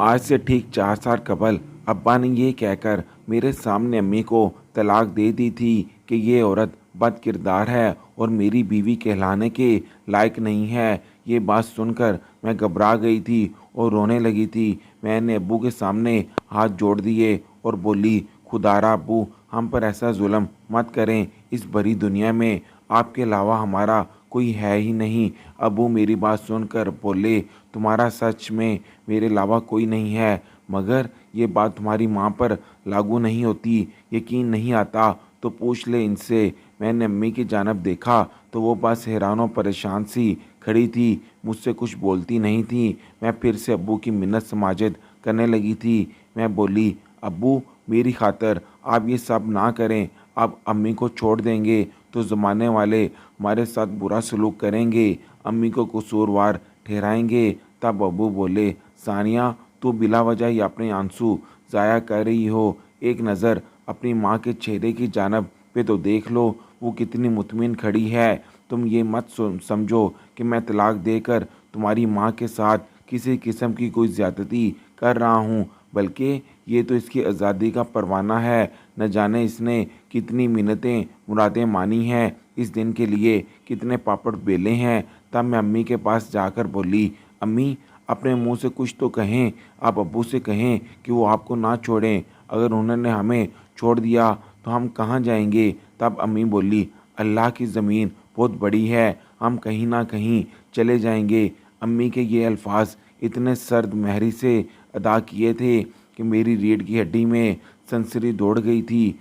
आज से ठीक 4 साल कबल अब्बा ने ये कहकर मेरे सामने अम्मी को तलाक दे दी थी कि ये औरत बद किरदार है और मेरी बीवी कहलाने के लायक नहीं है। ये बात सुनकर मैं घबरा गई थी और रोने लगी थी। मैंने अब्बू के सामने हाथ जोड़ दिए और बोली, खुदारा अब्बू, हम पर ऐसा जुल्म मत करें। इस भरी दुनिया में आपके अलावा हमारा कोई है ही नहीं। अब्बू मेरी बात सुनकर बोले, तुम्हारा सच में मेरे अलावा कोई नहीं है, मगर ये बात तुम्हारी माँ पर लागू नहीं होती। यकीन नहीं आता तो पूछ ले इनसे। मैंने अम्मी की जानब देखा तो वो बस हैरान और परेशान सी खड़ी थी, मुझसे कुछ बोलती नहीं थी। मैं फिर से अब्बू की मिन्नत समाजत करने लगी थी। मैं बोली, अब्बू मेरी खातर आप ये सब ना करें। आप अम्मी को छोड़ देंगे तो ज़माने वाले हमारे साथ बुरा सलूक करेंगे, अम्मी को कसूरवार ठहराएंगे। तब अब्बू बोले, सानिया तू बिला वजह ही अपने आंसू ज़ाया कर रही हो। एक नज़र अपनी माँ के चेहरे की जानब पे तो देख लो, वो कितनी मुतमिन खड़ी है। तुम ये मत समझो कि मैं तलाक देकर तुम्हारी माँ के साथ किसी किस्म की कोई ज़्यादती कर रहा हूँ, बल्कि ये तो इसकी आज़ादी का परवाना है। न जाने इसने कितनी मिन्नतें मुरादें मानी हैं, इस दिन के लिए कितने पापड़ बेले हैं। तब मैं अम्मी के पास जाकर बोली, अम्मी अपने मुंह से कुछ तो कहें। आप अब्बू से कहें कि वो आपको ना छोड़ें। अगर उन्होंने हमें छोड़ दिया तो हम कहाँ जाएंगे। तब अम्मी बोली, अल्लाह की ज़मीन बहुत बड़ी है, हम कहीं ना कहीं चले जाएंगे। अम्मी के ये अल्फाज इतने सर्द महरी से अदा किए थे कि मेरी रीढ़ की हड्डी में सनसनी दौड़ गई थी।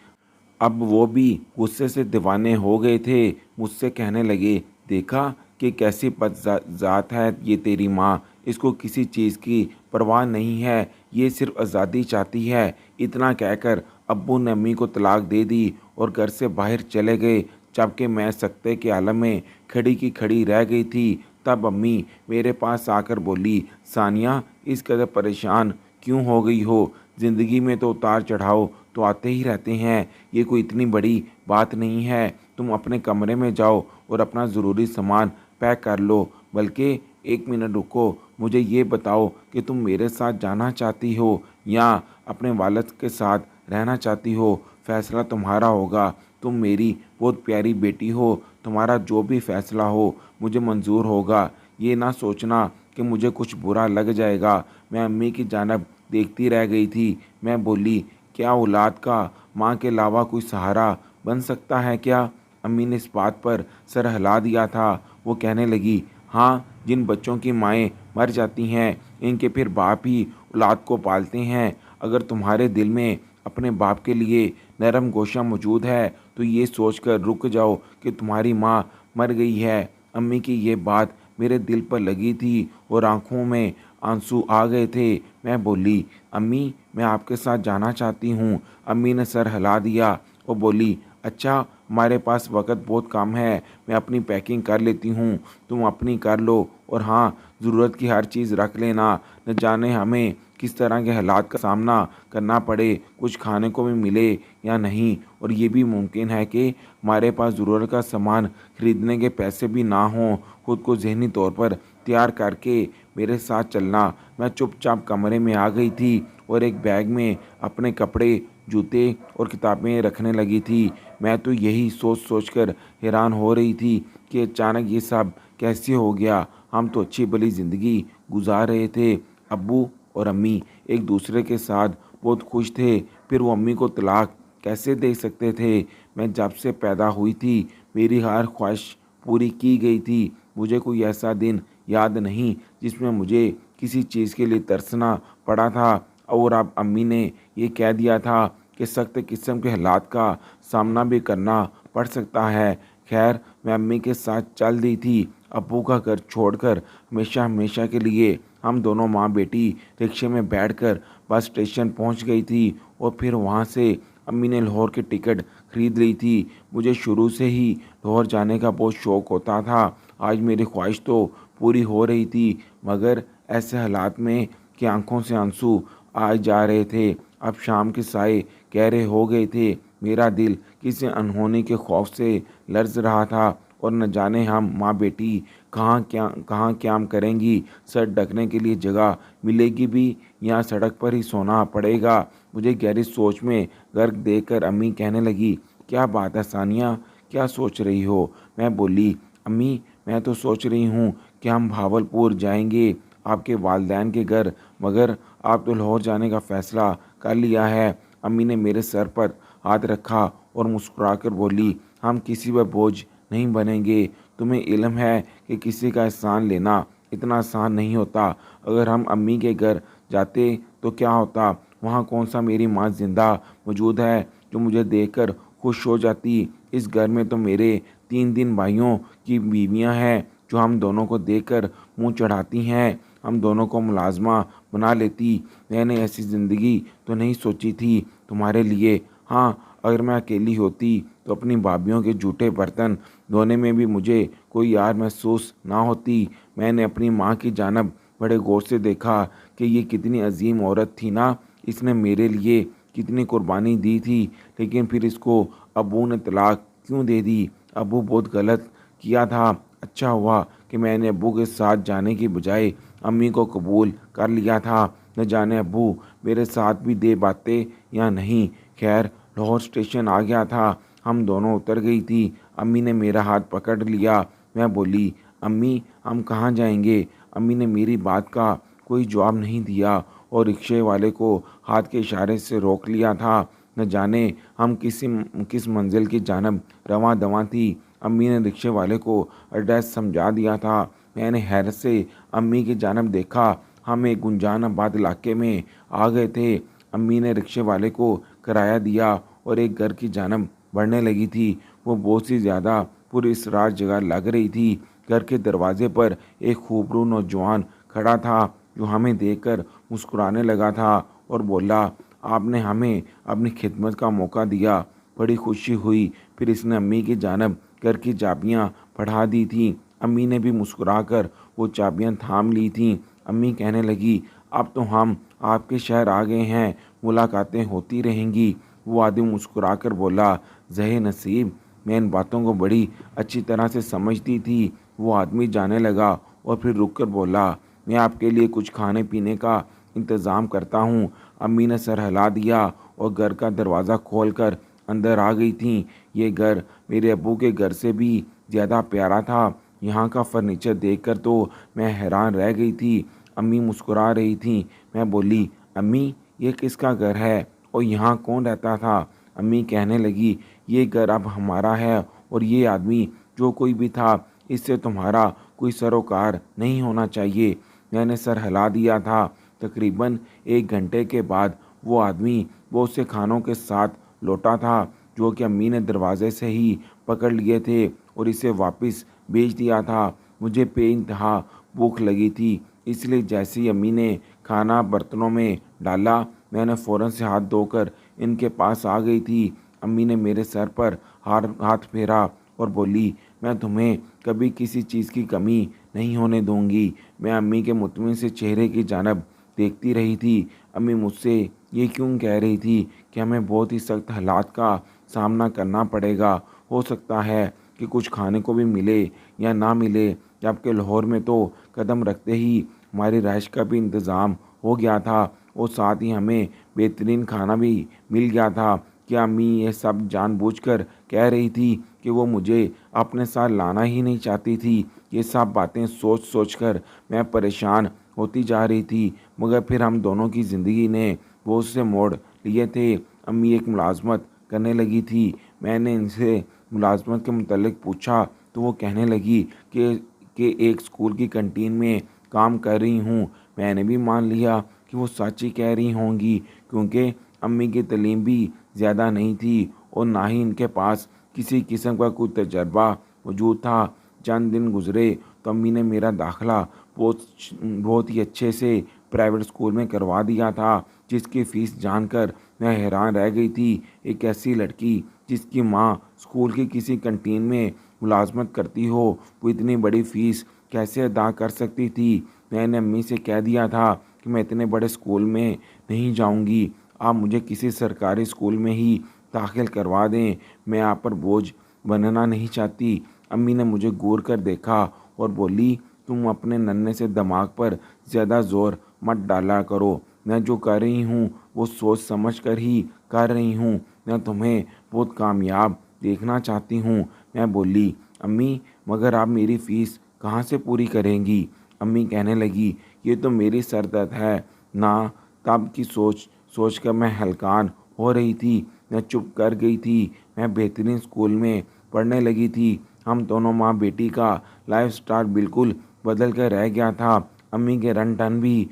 अब वो भी गुस्से से दीवाने हो गए थे। मुझसे कहने लगे, देखा कि कैसी बदजात है ये तेरी माँ, इसको किसी चीज़ की परवाह नहीं है, ये सिर्फ आज़ादी चाहती है। इतना कहकर अब्बू ने अम्मी को तलाक दे दी और घर से बाहर चले गए, जबकि मैं सकते के आलम में खड़ी की खड़ी रह गई थी। तब अम्मी मेरे पास आकर बोली, सानिया इस कदर परेशान क्यों हो गई हो। ज़िंदगी में तो उतार चढ़ाव तो आते ही रहते हैं, ये कोई इतनी बड़ी बात नहीं है। तुम अपने कमरे में जाओ और अपना ज़रूरी सामान पैक कर लो। बल्कि 1 मिनट रुको, मुझे ये बताओ कि तुम मेरे साथ जाना चाहती हो या अपने वालिद के साथ रहना चाहती हो। फैसला तुम्हारा होगा। तुम मेरी बहुत प्यारी बेटी हो, तुम्हारा जो भी फैसला हो मुझे मंजूर होगा। ये ना सोचना कि मुझे कुछ बुरा लग जाएगा। मैं अम्मी की जानब देखती रह गई थी। मैं बोली, क्या औलाद का माँ के अलावा कोई सहारा बन सकता है क्या। अम्मी ने इस बात पर सर हिला दिया था। वो कहने लगी, हाँ, जिन बच्चों की माएँ मर जाती हैं इनके फिर बाप ही औलाद को पालते हैं। अगर तुम्हारे दिल में अपने बाप के लिए नरम गोशा मौजूद है तो ये सोचकर रुक जाओ कि तुम्हारी माँ मर गई है। अम्मी की ये बात मेरे दिल पर लगी थी और आंखों में आंसू आ गए थे। मैं बोली, अम्मी मैं आपके साथ जाना चाहती हूँ। अम्मी ने सर हिला दिया और बोली, अच्छा हमारे पास वक्त बहुत कम है, मैं अपनी पैकिंग कर लेती हूँ, तुम अपनी कर लो। और हाँ, ज़रूरत की हर चीज़ रख लेना, न जाने हमें किस तरह के हालात का सामना करना पड़े, कुछ खाने को भी मिले या नहीं। और ये भी मुमकिन है कि हमारे पास ज़रूरत का सामान खरीदने के पैसे भी ना हों। खुद को जहनी तौर पर तैयार करके मेरे साथ चलना। मैं चुपचाप कमरे में आ गई थी और एक बैग में अपने कपड़े, जूते और किताबें रखने लगी थी। मैं तो यही सोच सोच कर हैरान हो रही थी कि अचानक ये सब कैसे हो गया। हम तो अच्छी भली ज़िंदगी गुजार रहे थे। अब्बू और अम्मी एक दूसरे के साथ बहुत खुश थे, फिर वो अम्मी को तलाक कैसे दे सकते थे। मैं जब से पैदा हुई थी मेरी हर ख्वाहिश पूरी की गई थी। मुझे कोई ऐसा दिन याद नहीं जिसमें मुझे किसी चीज़ के लिए तरसना पड़ा था। और अब अम्मी ने ये कह दिया था कि सख्त किस्म के हालात का सामना भी करना पड़ सकता है। खैर, मैं अम्मी के साथ चल दी थी। अब्बू का घर छोड़कर हमेशा हमेशा के लिए हम दोनों माँ बेटी रिक्शे में बैठकर बस स्टेशन पहुंच गई थी और फिर वहां से अम्मी ने लाहौर की टिकट खरीद ली थी। मुझे शुरू से ही लाहौर जाने का बहुत शौक़ होता था। आज मेरी ख्वाहिश तो पूरी हो रही थी, मगर ऐसे हालात में कि आंखों से आंसू आ जा रहे थे। अब शाम के साए गहरे हो गए थे। मेरा दिल किसी अनहोनी के खौफ से लर्ज रहा था और न जाने हम माँ बेटी कहाँ क्या करेंगी? सर ढकने के लिए जगह मिलेगी भी या सड़क पर ही सोना पड़ेगा? मुझे गहरी सोच में गर्क देखकर अम्मी कहने लगी, क्या बात है सानिया, क्या सोच रही हो? मैं बोली, अम्मी मैं तो सोच रही हूँ कि हम भावलपुर जाएंगे आपके वालदैन के घर, मगर आप तो लाहौर जाने का फैसला कर लिया है। अम्मी ने मेरे सर पर हाथ रखा और मुस्कुराकर बोली, हम किसी पर बोझ नहीं बनेंगे। तुम्हें इल्म है कि किसी का एहसान लेना इतना आसान नहीं होता। अगर हम अम्मी के घर जाते तो क्या होता? वहाँ कौन सा मेरी माँ जिंदा मौजूद है जो मुझे देखकर खुश हो जाती? इस घर में तो मेरे 3 भाइयों की बीवियाँ हैं जो हम दोनों को देखकर मुंह चढ़ाती हैं, हम दोनों को मुलाजमा बना लेती। मैंने ऐसी ज़िंदगी तो नहीं सोची थी तुम्हारे लिए। हाँ, अगर मैं अकेली होती तो अपनी भाभीियों के जूठे बर्तन धोने में भी मुझे कोई यार महसूस ना होती। मैंने अपनी माँ की जानब बड़े गौर से देखा कि ये कितनी अजीम औरत थी ना, इसने मेरे लिए कितनी कुर्बानी दी थी, लेकिन फिर इसको अबू ने तलाक क्यों दे दी? अबू बहुत गलत किया था। अच्छा हुआ कि मैंने अबू के साथ जाने की बजाय अम्मी को कबूल कर लिया था। न जाने अबू मेरे साथ भी दे बातें या नहीं। खैर, लाहौर स्टेशन आ गया था। हम दोनों उतर गई थी। अम्मी ने मेरा हाथ पकड़ लिया। मैं बोली, अम्मी हम कहाँ जाएंगे? अम्मी ने मेरी बात का कोई जवाब नहीं दिया और रिक्शे वाले को हाथ के इशारे से रोक लिया था। न जाने हम किस मंजिल की जानब रवां दवां थी। अम्मी ने रिक्शे वाले को एड्रेस समझा दिया था। मैंने हैरत से अम्मी की जानब देखा। हम एक गुंजानाबाद इलाके में आ गए थे। अम्मी ने रिक्शे वाले को किराया दिया और एक घर की जानब बढ़ने लगी थी। वो बहुत सी ज़्यादा पुरअसरार जगह लग रही थी। घर के दरवाजे पर एक खूबरू नौजवान खड़ा था जो हमें देखकर मुस्कुराने लगा था और बोला, आपने हमें अपनी खिदमत का मौका दिया, बड़ी खुशी हुई। फिर इसने अम्मी की जानब घर की चाबियाँ बढ़ा दी थी। अम्मी ने भी मुस्कुराकर वो चाबियाँ थाम ली थीं। अम्मी कहने लगी, अब तो हम आपके शहर आ गए हैं, मुलाकातें होती रहेंगी। वो आदमी मुस्कुराकर बोला, ज़हे नसीब, मैं इन बातों को बड़ी अच्छी तरह से समझती थी। वो आदमी जाने लगा और फिर रुक कर बोला, मैं आपके लिए कुछ खाने पीने का इंतज़ाम करता हूँ। अम्मी ने सर हिला दिया और घर का दरवाज़ा खोल कर अंदर आ गई थीं। ये घर मेरे अब्बू के घर से भी ज़्यादा प्यारा था। यहाँ का फर्नीचर देखकर तो मैं हैरान रह गई थी। अम्मी मुस्कुरा रही थीं। मैं बोली, अम्मी ये किसका घर है और यहाँ कौन रहता था? अम्मी कहने लगी, ये घर अब हमारा है और ये आदमी जो कोई भी था, इससे तुम्हारा कोई सरोकार नहीं होना चाहिए। मैंने सर हिला दिया था। तकरीबन 1 घंटे के बाद वो आदमी बहुत से खानों के साथ लौटा था जो कि अम्मी ने दरवाजे से ही पकड़ लिए थे और इसे वापस भेज दिया था। मुझे बेइंतहा भूख लगी थी, इसलिए जैसे ही अम्मी ने खाना बर्तनों में डाला, मैंने फ़ौरन से हाथ धोकर इनके पास आ गई थी। अम्मी ने मेरे सर पर हाथ फेरा और बोली, मैं तुम्हें कभी किसी चीज़ की कमी नहीं होने दूंगी। मैं अम्मी के मुतमिन से चेहरे की जानब देखती रही थी। अम्मी मुझसे ये क्यों कह रही थी कि हमें बहुत ही सख्त हालात का सामना करना पड़ेगा। हो सकता है कि कुछ खाने को भी मिले या ना मिले, जबकि लाहौर में तो कदम रखते ही हमारी रहाइश का भी इंतज़ाम हो गया था और साथ ही हमें बेहतरीन खाना भी मिल गया था। क्या अम्मी ये सब जानबूझकर कह रही थी कि वो मुझे अपने साथ लाना ही नहीं चाहती थी? ये सब बातें सोच सोच कर मैं परेशान होती जा रही थी। मगर फिर हम दोनों की ज़िंदगी ने बहुत से मोड़ लिए थे। अम्मी एक मुलाजमत करने लगी थी। मैंने इनसे मुलाजमत के मुतल्लिक पूछा तो वो कहने लगी कि एक स्कूल की कैंटीन में काम कर रही हूँ। मैंने भी मान लिया कि वो सच ही कह रही होंगी, क्योंकि अम्मी की तालीम भी ज़्यादा नहीं थी और ना ही इनके पास किसी किस्म का कोई तजर्बा मौजूद था। चंद दिन गुजरे तो अम्मी ने मेरा दाखिला बहुत ही अच्छे से प्राइवेट स्कूल में करवा दिया था, जिसकी फ़ीस जानकर मैं हैरान रह गई थी। एक ऐसी लड़की जिसकी माँ स्कूल की किसी कैंटीन में मुलाजमत करती हो, वो इतनी बड़ी फ़ीस कैसे अदा कर सकती थी? मैंने अम्मी से कह दिया था कि मैं इतने बड़े स्कूल में नहीं जाऊंगी, आप मुझे किसी सरकारी स्कूल में ही दाखिल करवा दें, मैं आप पर बोझ बनना नहीं चाहती। अम्मी ने मुझे घूर कर देखा और बोली, तुम अपने नन्हे से दिमाग पर ज़्यादा ज़ोर मत डाला करो। मैं जो कर रही हूँ वो सोच समझ कर ही कर रही हूँ। मैं तुम्हें बहुत कामयाब देखना चाहती हूँ। मैं बोली, अम्मी मगर आप मेरी फ़ीस कहाँ से पूरी करेंगी? अम्मी कहने लगी, ये तो मेरी सर दर्द है ना। तब की सोच सोच कर मैं हलकान हो रही थी। मैं चुप कर गई थी। मैं बेहतरीन स्कूल में पढ़ने लगी थी। हम दोनों माँ बेटी का लाइफस्टाइल बिल्कुल बदल कर रह गया था। अम्मी के रन टन भी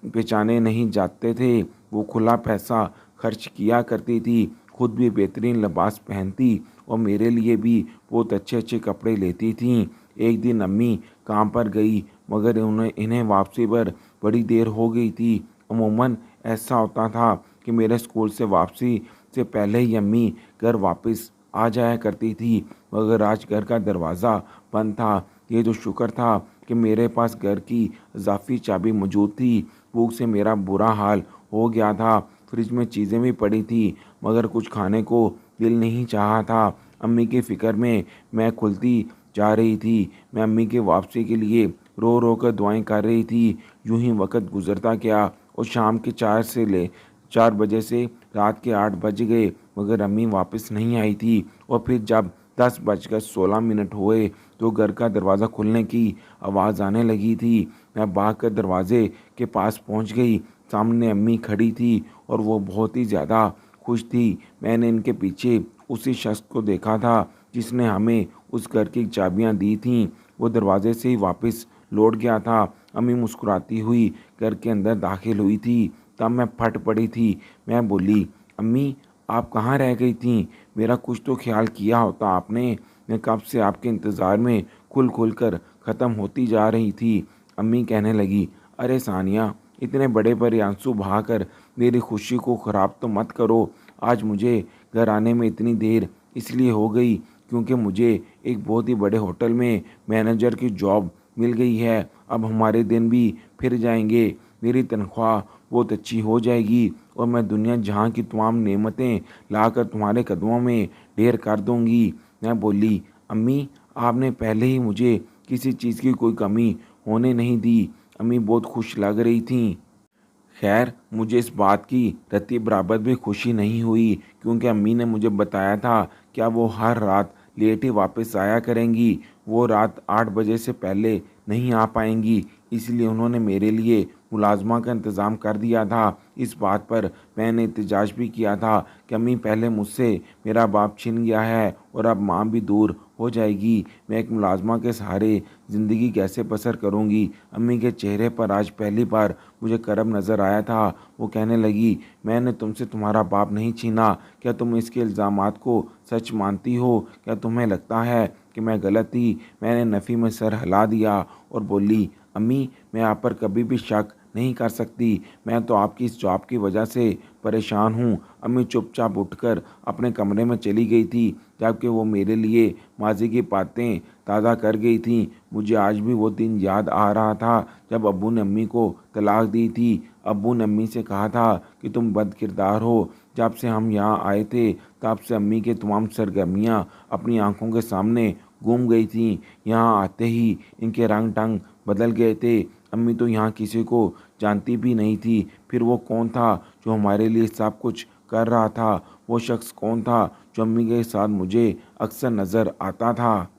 पहचाने नहीं जाते थे। वो खुला पैसा खर्च किया करती थी, खुद भी बेहतरीन लिबास पहनती और मेरे लिए भी बहुत अच्छे अच्छे कपड़े लेती थीं। एक दिन अम्मी काम पर गई मगर इन्हें वापसी पर बड़ी देर हो गई थी। अमूमन ऐसा होता था कि मेरे स्कूल से वापसी से पहले ही अम्मी घर वापस आ जाया करती थी, मगर आज घर का दरवाज़ा बंद था। ये तो शुक्र था कि मेरे पास घर की इजाफी चाबी मौजूद थी। भूख से मेरा बुरा हाल हो गया था। फ्रिज में चीज़ें भी पड़ी थी मगर कुछ खाने को दिल नहीं चाहा था। अम्मी की फ़िक्र में मैं खुलती जा रही थी। मैं अम्मी के वापसी के लिए रो रो कर दुआएं कर रही थी। यूं ही वक्त गुजरता गया और शाम के 4 बजे से रात के 8 बज गए मगर अम्मी वापस नहीं आई थी। और फिर जब 10 बजकर 16 मिनट हुए तो घर का दरवाज़ा खुलने की आवाज़ आने लगी थी। मैं भाग कर दरवाजे के पास पहुंच गई। सामने अम्मी खड़ी थी और वो बहुत ही ज़्यादा खुश थी। मैंने इनके पीछे उसी शख्स को देखा था जिसने हमें उस घर की चाबियां दी थीं। वो दरवाजे से ही वापस लौट गया था। अम्मी मुस्कुराती हुई घर के अंदर दाखिल हुई थी। तब मैं फट पड़ी थी। मैं बोली, अम्मी आप कहाँ रह गई थीं? मेरा कुछ तो ख्याल किया होता आपने। मैं कब से आपके इंतज़ार में खुल खुल कर ख़त्म होती जा रही थी। अम्मी कहने लगी, अरे सानिया इतने बड़े बड़े आंसू बहाकर मेरी खुशी को ख़राब तो मत करो। आज मुझे घर आने में इतनी देर इसलिए हो गई क्योंकि मुझे एक बहुत ही बड़े होटल में मैनेजर की जॉब मिल गई है। अब हमारे दिन भी फिर जाएंगे। मेरी तनख्वाह बहुत अच्छी हो जाएगी और मैं दुनिया जहाँ की तमाम नेमतें लाकर तुम्हारे कदमों में ढेर कर दूंगी। मैं बोली, अम्मी आपने पहले ही मुझे किसी चीज़ की कोई कमी होने नहीं दी। अम्मी बहुत खुश लग रही थीं। खैर मुझे इस बात की रत्ती बराबर भी खुशी नहीं हुई क्योंकि अम्मी ने मुझे बताया था क्या वो हर रात लेट ही वापस आया करेंगी। वो रात 8 बजे से पहले नहीं आ पाएंगी, इसलिए उन्होंने मेरे लिए मुलाजमा का इंतज़ाम कर दिया था। इस बात पर मैंने एहतजाज भी किया था कि अम्मी पहले मुझसे मेरा बाप छिन गया है और अब माँ भी दूर हो जाएगी। मैं एक मुलाजमा के सहारे ज़िंदगी कैसे बसर करूँगी। अम्मी के चेहरे पर आज पहली बार मुझे करब नज़र आया था। वो कहने लगी, मैंने तुमसे तुम्हारा बाप नहीं छीना। क्या तुम इसके इल्ज़ामात को सच मानती हो? क्या तुम्हें लगता है कि मैं गलत थी? मैंने नफ़ी में सर हिला दिया और बोली, अम्मी मैं आप पर कभी भी शक नहीं कर सकती। मैं तो आपकी इस जॉब की वजह से परेशान हूँ। अम्मी चुपचाप उठकर अपने कमरे में चली गई थी जबकि वो मेरे लिए माजी की बातें ताज़ा कर गई थी। मुझे आज भी वो दिन याद आ रहा था जब अब्बू ने अम्मी को तलाक दी थी। अब्बू ने अम्मी से कहा था कि तुम बद किरदार हो। जब से हम यहाँ आए थे तब से अम्मी के तमाम सरगर्मियाँ अपनी आंखों के सामने घूम गई थीं। यहाँ आते ही इनके रंग टंग बदल गए थे। अम्मी तो यहाँ किसी को जानती भी नहीं थी। फिर वो कौन था जो हमारे लिए सब कुछ कर रहा था? वो शख्स कौन था जो अम्मी के साथ मुझे अक्सर नज़र आता था?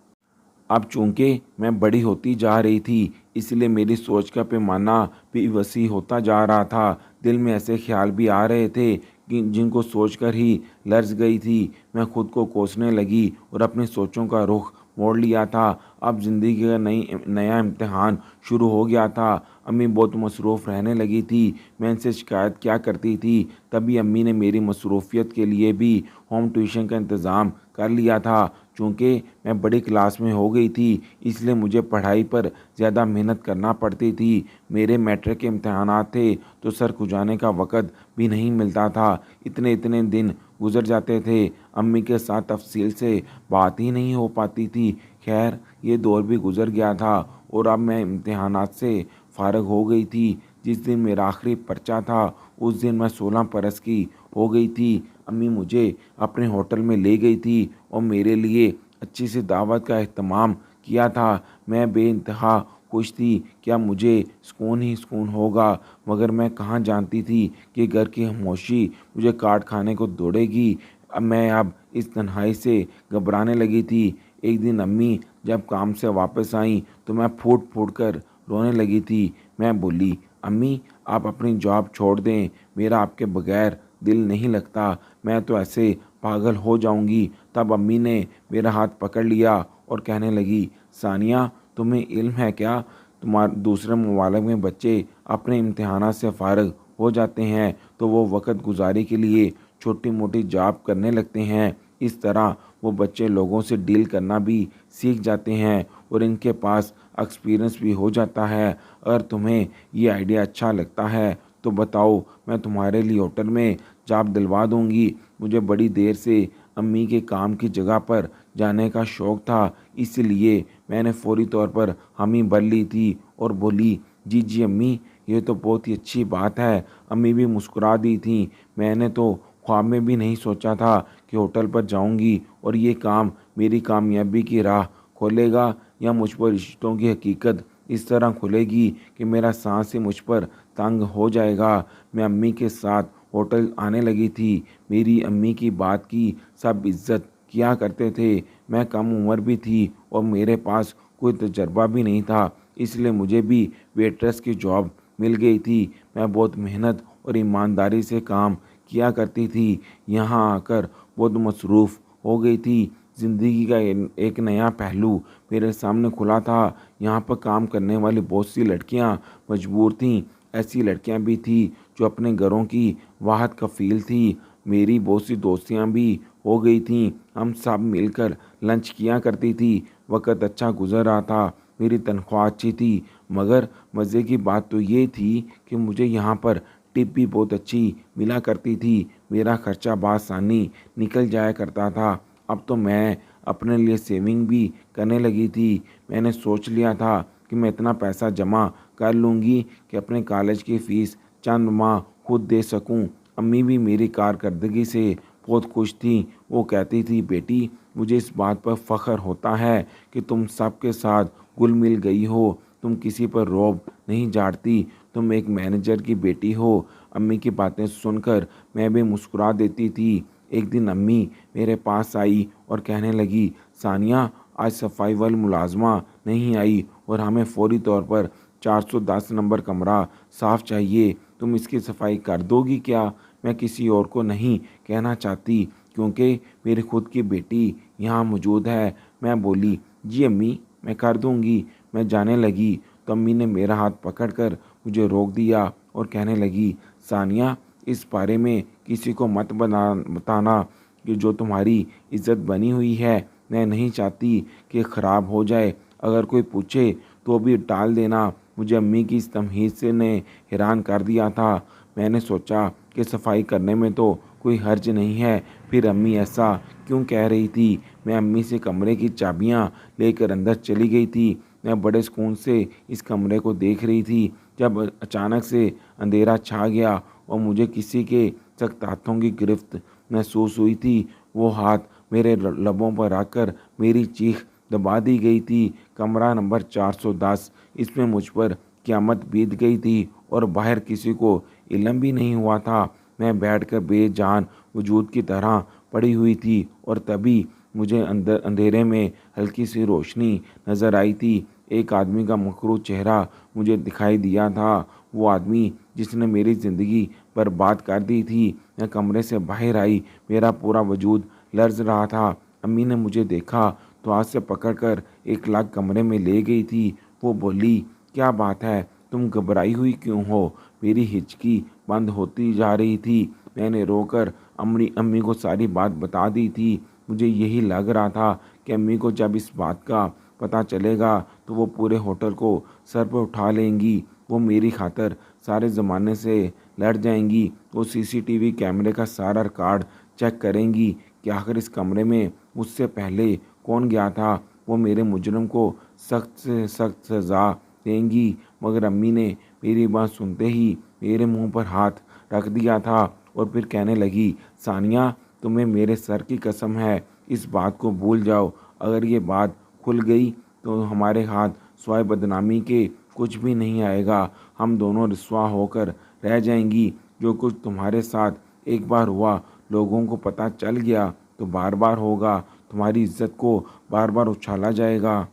अब चूंकि मैं बड़ी होती जा रही थी इसलिए मेरी सोच का पैमाना भी वसी होता जा रहा था। दिल में ऐसे ख्याल भी आ रहे थे कि जिनको सोचकर ही लर्ज गई थी। मैं खुद को कोसने लगी और अपनी सोचों का रुख मोड़ लिया था। अब ज़िंदगी का नया इम्तिहान शुरू हो गया था। अम्मी बहुत मसरूफ़ रहने लगी थी। मैं इनसे शिकायत क्या करती थी तभी अम्मी ने मेरी मसरूफियत के लिए भी होम ट्यूशन का इंतज़ाम कर लिया था। चूँकि मैं बड़ी क्लास में हो गई थी इसलिए मुझे पढ़ाई पर ज़्यादा मेहनत करना पड़ती थी। मेरे मैट्रिक के इम्तहानात थे तो सर खुजाने का वक़्त भी नहीं मिलता था। इतने इतने दिन गुजर जाते थे, अम्मी के साथ तफसील से बात ही नहीं हो पाती थी। खैर ये दौर भी गुजर गया था और अब मैं इम्तहानात से फ़ारग हो गई थी। जिस दिन मेरा आखिरी पर्चा था उस दिन मैं 16 बरस की हो गई थी। अम्मी मुझे अपने होटल में ले गई थी और मेरे लिए अच्छी सी दावत का अहतमाम किया था। मैं बेइंतहा खुश थी, क्या मुझे सुकून ही सुकून होगा, मगर मैं कहाँ जानती थी कि घर की खामोशी मुझे काट खाने को दौड़ेगी। मैं अब इस तन्हाई से घबराने लगी थी। एक दिन अम्मी जब काम से वापस आईं तो मैं फूट फूट कर रोने लगी थी। मैं बोली, अम्मी आप अपनी जॉब छोड़ दें, मेरा आपके बगैर दिल नहीं लगता, मैं तो ऐसे पागल हो जाऊंगी। तब अम्मी ने मेरा हाथ पकड़ लिया और कहने लगी, सानिया तुम्हें इल्म है क्या, तुम्हारे दूसरे ममालिक में बच्चे अपने इम्तिहानात से फ़ारिग हो जाते हैं तो वो वक़्त गुजारी के लिए छोटी मोटी जॉब करने लगते हैं। इस तरह वो बच्चे लोगों से डील करना भी सीख जाते हैं और इनके पास एक्सपीरियंस भी हो जाता है। अगर तुम्हें ये आइडिया अच्छा लगता है तो बताओ, मैं तुम्हारे लिए होटल में जॉब दिलवा दूंगी। मुझे बड़ी देर से अम्मी के काम की जगह पर जाने का शौक़ था, इसलिए मैंने फ़ौरी तौर पर हामी भर ली थी और बोली, जी जी अम्मी, ये तो बहुत ही अच्छी बात है। अम्मी भी मुस्कुरा दी थी। मैंने तो ख्वाब में भी नहीं सोचा था कि होटल पर जाऊंगी और ये काम मेरी कामयाबी की राह खोलेगा, या मुझ पर रिश्तों की हकीकत इस तरह खुलेगी कि मेरा सांस ही मुझ पर तंग हो जाएगा। मैं अम्मी के साथ होटल आने लगी थी। मेरी अम्मी की बात की सब इज्जत किया करते थे। मैं कम उम्र भी थी और मेरे पास कोई तजर्बा भी नहीं था, इसलिए मुझे भी वेट्रेस की जॉब मिल गई थी। मैं बहुत मेहनत और ईमानदारी से काम किया करती थी। यहाँ आकर बहुत मसरूफ़ हो गई थी। ज़िंदगी का एक नया पहलू मेरे सामने खुला था। यहाँ पर काम करने वाली बहुत सी लड़कियाँ मजबूर थीं। ऐसी लड़कियाँ भी थीं जो अपने घरों की वाहद कफ़ील थी। मेरी बहुत सी दोस्तियाँ भी हो गई थीं। हम सब मिलकर लंच किया करती थी। वक़्त अच्छा गुजर रहा था। मेरी तनख्वाह अच्छी थी, मगर मज़े की बात तो ये थी कि मुझे यहाँ पर टिप भी बहुत अच्छी मिला करती थी। मेरा खर्चा बआसानी निकल जाया करता था। अब तो मैं अपने लिए सेविंग भी करने लगी थी। मैंने सोच लिया था कि मैं इतना पैसा जमा कर लूँगी कि अपने कॉलेज की फ़ीस चंद माह खुद दे सकूँ। अम्मी भी मेरी कारकर्दगी से बहुत खुश थीं। वो कहती थी, बेटी मुझे इस बात पर फ़ख्र होता है कि तुम सबके साथ घुल मिल गई हो, तुम किसी पर रौब नहीं झाड़ती, तुम एक मैनेजर की बेटी हो। अम्मी की बातें सुनकर मैं भी मुस्कुरा देती थी। एक दिन अम्मी मेरे पास आई और कहने लगी, सानिया आज सफाई वाली मुलाजमा नहीं आई और हमें फ़ौरी तौर पर 410 नंबर कमरा साफ़ चाहिए, तुम इसकी सफाई कर दोगी क्या? मैं किसी और को नहीं कहना चाहती क्योंकि मेरी खुद की बेटी यहाँ मौजूद है। मैं बोली, जी अम्मी मैं कर दूँगी। मैं जाने लगी तो अम्मी ने मेरा हाथ पकड़कर मुझे रोक दिया और कहने लगी, सानिया इस बारे में किसी को मत बताना कि जो तुम्हारी इज्जत बनी हुई है। मैं नहीं चाहती कि ख़राब हो जाए। अगर कोई पूछे तो भी टाल देना। मुझे अम्मी की इस तमहीद से ने हैरान कर दिया था। मैंने सोचा कि सफाई करने में तो कोई हर्ज नहीं है, फिर अम्मी ऐसा क्यों कह रही थी। मैं अम्मी से कमरे की चाबियां लेकर अंदर चली गई थी। मैं बड़े सुकून से इस कमरे को देख रही थी जब अचानक से अंधेरा छा गया और मुझे किसी के सख्त हाथों की गिरफ्त महसूस हुई थी। वो हाथ मेरे लबों पर आकर मेरी चीख दबा दी गई थी। कमरा नंबर 410, इसमें मुझ पर क़यामत बीत गई थी और बाहर किसी को इल्म भी नहीं हुआ था। मैं बैठकर बेजान वजूद की तरह पड़ी हुई थी और तभी मुझे अंदर अंधेरे में हल्की सी रोशनी नज़र आई थी। एक आदमी का मकरू चेहरा मुझे दिखाई दिया था। वो आदमी जिसने मेरी ज़िंदगी बर्बाद कर दी थी। मैं कमरे से बाहर आई, मेरा पूरा वजूद लर्ज रहा था। अम्मी ने मुझे देखा तो हाथ से पकड़कर 1 लाख कमरे में ले गई थी। वो बोली, क्या बात है, तुम घबराई हुई क्यों हो? मेरी हिचकी बंद होती जा रही थी। मैंने रोकर अम्मी को सारी बात बता दी थी। मुझे यही लग रहा था कि अम्मी को जब इस बात का पता चलेगा तो वो पूरे होटल को सर पर उठा लेंगी। वो मेरी खातर सारे ज़माने से लड़ जाएंगी। वो सीसीटीवी कैमरे का सारा रिकॉर्ड चेक करेंगी कि आखिर इस कमरे में मुझसे पहले कौन गया था। वो मेरे मुजरम को सख्त से सख्त सज़ा देंगी। मगर अम्मी ने मेरी बात सुनते ही मेरे मुंह पर हाथ रख दिया था और फिर कहने लगी, सानिया तुम्हें मेरे सर की कसम है, इस बात को भूल जाओ। अगर ये बात खुल गई तो हमारे हाथ स्वाय बदनामी के कुछ भी नहीं आएगा। हम दोनों रुसवा होकर रह जाएंगी। जो कुछ तुम्हारे साथ एक बार हुआ लोगों को पता चल गया तो बार बार होगा। तुम्हारी इज्जत को बार बार उछाला जाएगा।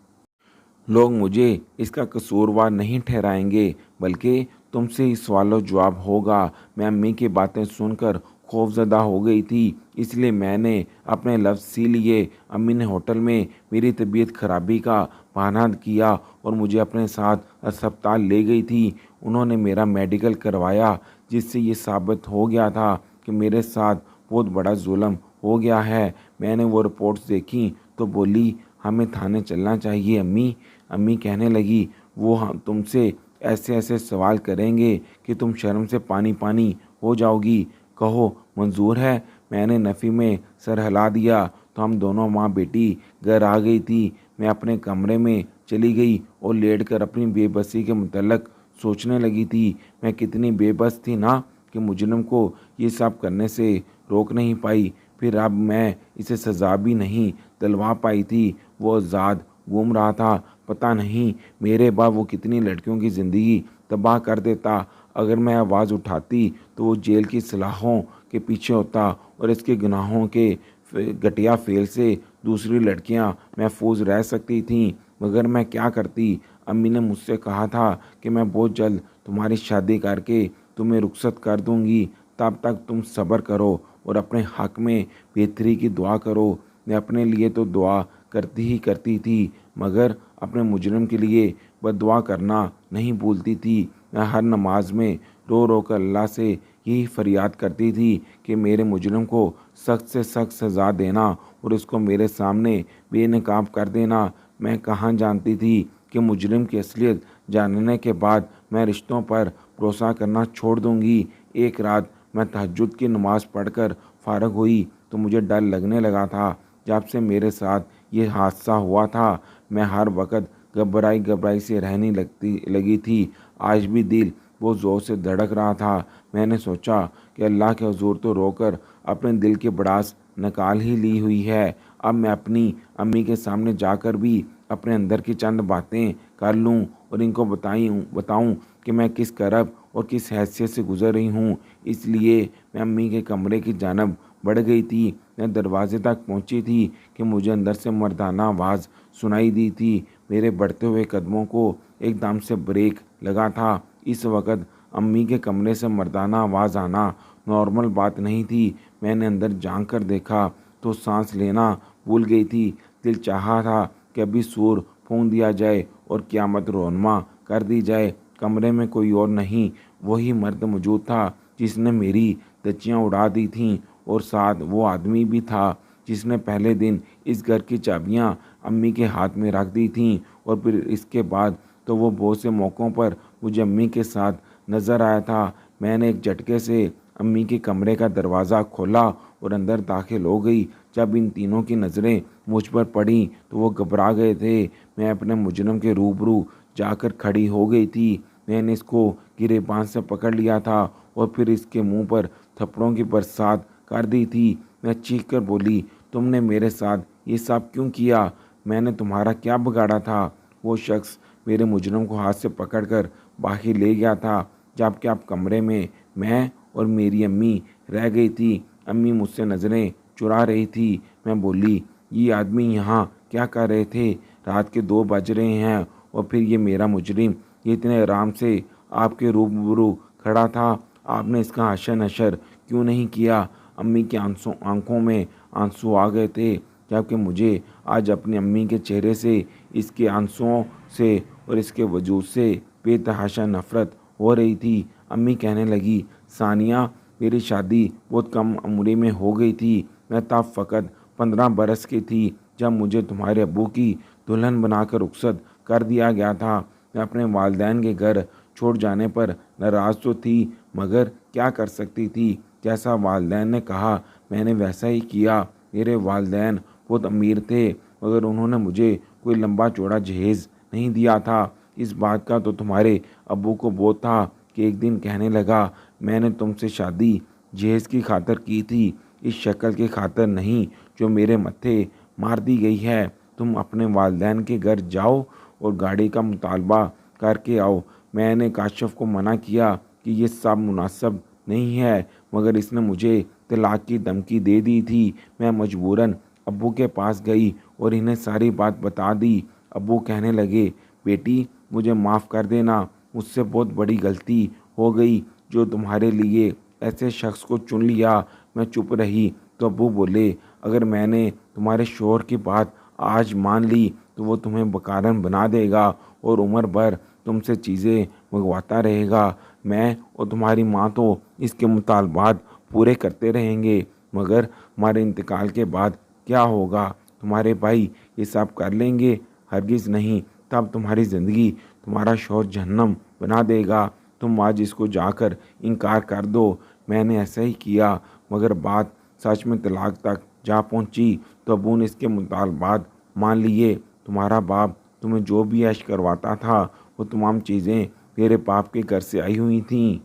लोग मुझे इसका कसूरवार नहीं ठहराएंगे, बल्कि तुमसे ही सवालो जवाब होगा। मैं अम्मी की बातें सुनकर खौफजदा हो गई थी, इसलिए मैंने अपने लफ्ज़ सी लिए। अम्मी ने होटल में मेरी तबीयत खराबी का बहाना किया और मुझे अपने साथ अस्पताल ले गई थी। उन्होंने मेरा मेडिकल करवाया, जिससे ये साबित हो गया था कि मेरे साथ बहुत बड़ा जुल्म हो गया है। मैंने वो रिपोर्ट्स देखी तो बोली, हमें थाने चलना चाहिए अम्मी। अम्मी कहने लगी, वो हम तुमसे ऐसे ऐसे सवाल करेंगे कि तुम शर्म से पानी पानी हो जाओगी। कहो मंजूर है। मैंने नफ़ी में सर हिला दिया तो हम दोनों माँ बेटी घर आ गई थी। मैं अपने कमरे में चली गई और लेटकर अपनी बेबसी के मुतल्लक सोचने लगी थी। मैं कितनी बेबस थी ना कि मुजरिम को ये सब करने से रोक नहीं पाई। फिर अब मैं इसे सज़ा भी नहीं दिलवा पाई थी। वो आज़ाद घूम रहा था। पता नहीं मेरे बाद वो कितनी लड़कियों की ज़िंदगी तबाह कर देता। अगर मैं आवाज़ उठाती तो वो जेल की सलाखों के पीछे होता और इसके गुनाहों के घटिया फेल से दूसरी लड़कियां महफूज रह सकती थीं। मगर मैं क्या करती। अम्मी ने मुझसे कहा था कि मैं बहुत जल्द तुम्हारी शादी करके तुम्हें रुखसत कर दूंगी। तब तक तुम सब्र करो और अपने हक में बेहतरी की दुआ करो। मैं अपने लिए तो दुआ करती ही करती थी, मगर अपने मुजरिम के लिए बद्दुआ करना नहीं भूलती थी। मैं हर नमाज में रो रो कर अल्लाह से यही फरियाद करती थी कि मेरे मुजरिम को सख्त से सख्त सज़ा देना और उसको मेरे सामने बेनकाब कर देना। मैं कहाँ जानती थी कि मुजरिम की असलियत जानने के बाद मैं रिश्तों पर भरोसा करना छोड़ दूंगी। एक रात मैं तहज्जुद की नमाज़ पढ़कर फ़ारग हुई तो मुझे डर लगने लगा था। जब से मेरे साथ ये हादसा हुआ था मैं हर वक्त घबराई घबराई से रहने लगी थी। आज भी दिल बहुत ज़ोर से धड़क रहा था। मैंने सोचा कि अल्लाह के हुजूर तो रोकर अपने दिल की भड़ास निकाल ही ली हुई है। अब मैं अपनी अम्मी के सामने जाकर भी अपने अंदर की चंद बातें कर लूं और इनको बताऊं कि मैं किस करब और किस हैसियत से गुजर रही हूँ। इसलिए मैं अम्मी के कमरे की जानब बढ़ गई थी। मैं दरवाजे तक पहुँची थी कि मुझे अंदर से मर्दाना आवाज़ सुनाई दी थी। मेरे बढ़ते हुए कदमों को एकदम से ब्रेक लगा था। इस वक्त अम्मी के कमरे से मर्दाना आवाज़ आना नॉर्मल बात नहीं थी। मैंने अंदर झांक कर देखा तो सांस लेना भूल गई थी। दिल चाहा था कि अभी सूर फूंक दिया जाए और क़यामत रोनमा कर दी जाए। कमरे में कोई और नहीं, वही मर्द मौजूद था जिसने मेरी धज्जियाँ उड़ा दी थीं, और साथ वो आदमी भी था जिसने पहले दिन इस घर की चाबियाँ अम्मी के हाथ में रख दी थीं। और फिर इसके बाद तो वो बहुत से मौक़ों पर मुझे अम्मी के साथ नज़र आया था। मैंने एक झटके से अम्मी के कमरे का दरवाज़ा खोला और अंदर दाखिल हो गई। जब इन तीनों की नज़रें मुझ पर पड़ी तो वो घबरा गए थे। मैं अपने मुजरिम के रूबरू जाकर खड़ी हो गई थी। मैंने इसको गिरेबान से पकड़ लिया था और फिर इसके मुंह पर थप्पड़ों की बरसात कर दी थी। मैं चीख कर बोली, तुमने मेरे साथ ये सब क्यों किया? मैंने तुम्हारा क्या बिगाड़ा था? वो शख्स मेरे मुजरिम को हाथ से पकड़कर बाहर ले गया था, जबकि अब कमरे में मैं और मेरी अम्मी रह गई थी। अम्मी मुझसे नज़रें चुरा रही थी। मैं बोली, ये आदमी यहाँ क्या कर रहे थे? रात के 2 बज रहे हैं और फिर ये मेरा मुजरिम ये इतने आराम से आपके रूबरू खड़ा था। आपने इसका हशर नशर क्यों नहीं किया? अम्मी की आंखों में आंसू आ गए थे, जबकि मुझे आज अपनी अम्मी के चेहरे से, इसके आंसुओं से और इसके वजूद से बेतहाशा नफ़रत हो रही थी। अम्मी कहने लगी, सानिया, मेरी शादी बहुत कम उम्र में हो गई थी। मैं तब फ़कत 15 बरस की थी जब मुझे तुम्हारे अब्बू की दुल्हन बनाकर रुखसत कर दिया गया था। मैं अपने वालिदैन के घर छोड़ जाने पर नाराज़ तो थी, मगर क्या कर सकती थी। जैसा वालिदैन ने कहा मैंने वैसा ही किया। मेरे वालिदैन बहुत अमीर थे, मगर उन्होंने मुझे कोई लंबा चौड़ा जहेज़ नहीं दिया था। इस बात का तो तुम्हारे अब्बू को बहुत था कि एक दिन कहने लगा, मैंने तुमसे शादी जहेज़ की खातर की थी, इस शक्ल की खातर नहीं जो मेरे मत्थे मार दी गई है। तुम अपने वालिदैन के घर जाओ और गाड़ी का मुतालबा करके आओ। मैंने काशिफ को मना किया कि ये सब मुनासिब नहीं है, मगर इसने मुझे तलाक की धमकी दे दी थी। मैं मजबूरन अब्बू के पास गई और इन्हें सारी बात बता दी। अब्बू कहने लगे, बेटी मुझे माफ़ कर देना, मुझसे बहुत बड़ी गलती हो गई जो तुम्हारे लिए ऐसे शख्स को चुन लिया। मैं चुप रही तो अब्बू बोले, अगर मैंने तुम्हारे शोहर की बात आज मान ली तो वो तुम्हें बकारन बना देगा और उम्र भर तुमसे चीज़ें मंगवाता रहेगा। मैं और तुम्हारी माँ तो इसके मुतालबात पूरे करते रहेंगे, मगर हमारे इंतकाल के बाद क्या होगा? तुम्हारे भाई ये सब कर लेंगे? हरगिज़ नहीं। तब तुम्हारी ज़िंदगी तुम्हारा शौहर जहन्नम बना देगा। तुम आज इसको जाकर इनकार कर दो। मैंने ऐसा ही किया, मगर बात सच में तलाक तक जा पहुंची तो अबू ने इसके मुतालबात मान लिए। तुम्हारा बाप तुम्हें जो भी ऐश करवाता था वो तमाम चीज़ें मेरे बाप के घर से आई हुई थीं।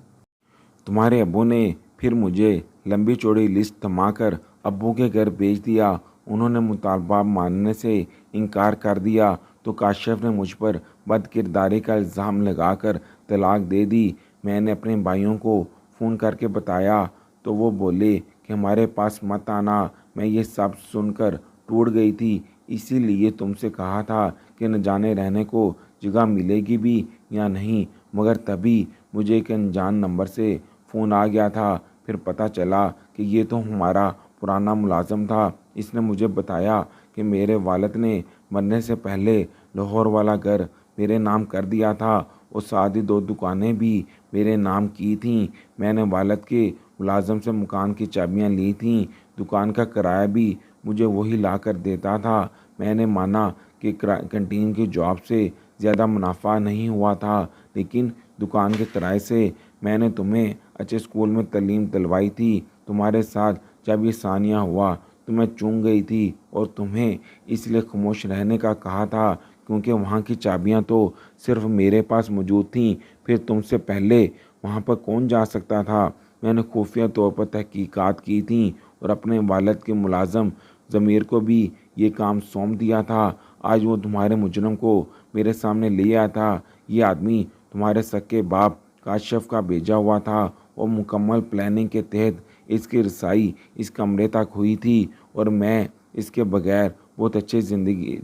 तुम्हारे अब्बू ने फिर मुझे लंबी चौड़ी लिस्ट थमाकर अब्बू के घर भेज दिया। उन्होंने मुतालबा मानने से इनकार कर दिया तो काशिफ ने मुझ पर बदकिरदारी का इल्ज़ाम लगाकर तलाक दे दी। मैंने अपने भाइयों को फ़ोन करके बताया तो वो बोले कि हमारे पास मत आना। मैं ये सब सुनकर टूट गई थी, इसीलिए तुमसे कहा था कि न जाने रहने को जगह मिलेगी भी या नहीं, मगर तभी मुझे एक अनजान नंबर से फ़ोन आ गया था। फिर पता चला कि ये तो हमारा पुराना मुलाज़म था। इसने मुझे बताया कि मेरे वालिद ने मरने से पहले लाहौर वाला घर मेरे नाम कर दिया था और साथ ही 2 दुकानें भी मेरे नाम की थीं। मैंने वालिद के मुलाज़म से मकान की चाबियां ली थीं। दुकान का किराया भी मुझे वही ला कर देता था। मैंने माना कि कैंटीन की जॉब से ज़्यादा मुनाफा नहीं हुआ था, लेकिन दुकान के किराए से मैंने तुम्हें अच्छे स्कूल में तालीम दिलवाई थी। तुम्हारे साथ जब ये सानिया हुआ तो मैं चूक गई थी और तुम्हें इसलिए खामोश रहने का कहा था क्योंकि वहाँ की चाबियाँ तो सिर्फ मेरे पास मौजूद थीं। फिर तुमसे पहले वहाँ पर कौन जा सकता था? मैंने खुफिया तौर पर तहकीकात की थी और अपने वालिद के मुलाज़म ज़मीर को भी ये काम सौंप दिया था। आज वो तुम्हारे मुजरम को मेरे सामने ले आया था। ये आदमी तुम्हारे सक्के बाप काशिफ का भेजा हुआ था और मुकम्मल प्लानिंग के तहत इसकी रसाई इस कमरे तक हुई थी और मैं इसके बगैर बहुत अच्छे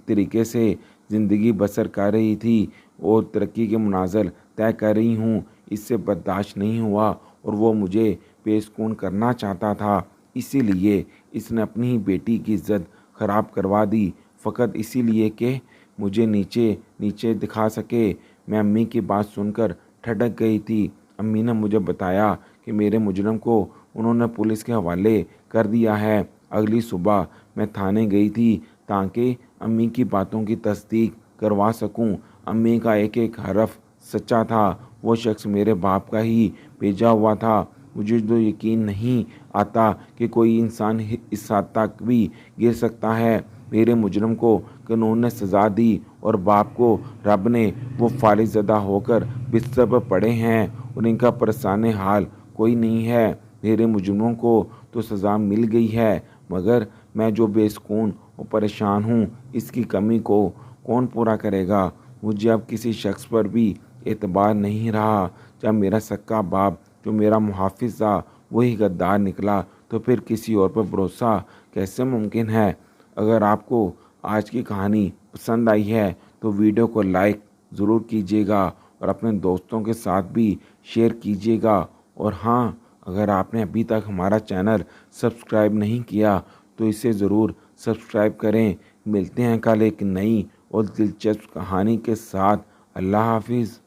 तरीके से ज़िंदगी बसर कर रही थी और तरक्की के मनाज़र तय कर रही हूँ। इससे बर्दाश्त नहीं हुआ और वो मुझे बेसुकून करना चाहता था, इसीलिए इसने अपनी ही बेटी की इज्जत ख़राब करवा दी, फ़कत इसीलिए कि मुझे नीचे नीचे दिखा सके। मैं अम्मी की बात सुनकर ठटक गई थी। अम्मी ने मुझे बताया कि मेरे मुजरम को उन्होंने पुलिस के हवाले कर दिया है। अगली सुबह मैं थाने गई थी ताकि अम्मी की बातों की तस्दीक करवा सकूं। अम्मी का एक एक हरफ सच्चा था। वो शख्स मेरे बाप का ही भेजा हुआ था। मुझे तो यकीन नहीं आता कि कोई इंसान इस हद तक भी गिर सकता है। मेरे मुजरम को कानून ने सज़ा दी और बाप को रब ने वो फारिज़दा होकर बिस्तर पर पड़े हैं और इनका परेशान हाल कोई नहीं है। मेरे मुजरमों को तो सज़ा मिल गई है, मगर मैं जो बेसुकून और परेशान हूँ, इसकी कमी को कौन पूरा करेगा? मुझे अब किसी शख्स पर भी एतबार नहीं रहा। जब मेरा सक्का बाप जो मेरा मुहाफिज था वही गद्दार निकला तो फिर किसी और पर भरोसा कैसे मुमकिन है? अगर आपको आज की कहानी पसंद आई है तो वीडियो को लाइक ज़रूर कीजिएगा और अपने दोस्तों के साथ भी शेयर कीजिएगा। और हाँ, अगर आपने अभी तक हमारा चैनल सब्सक्राइब नहीं किया तो इसे ज़रूर सब्सक्राइब करें। मिलते हैं कल एक नई और दिलचस्प कहानी के साथ। अल्लाह हाफिज़।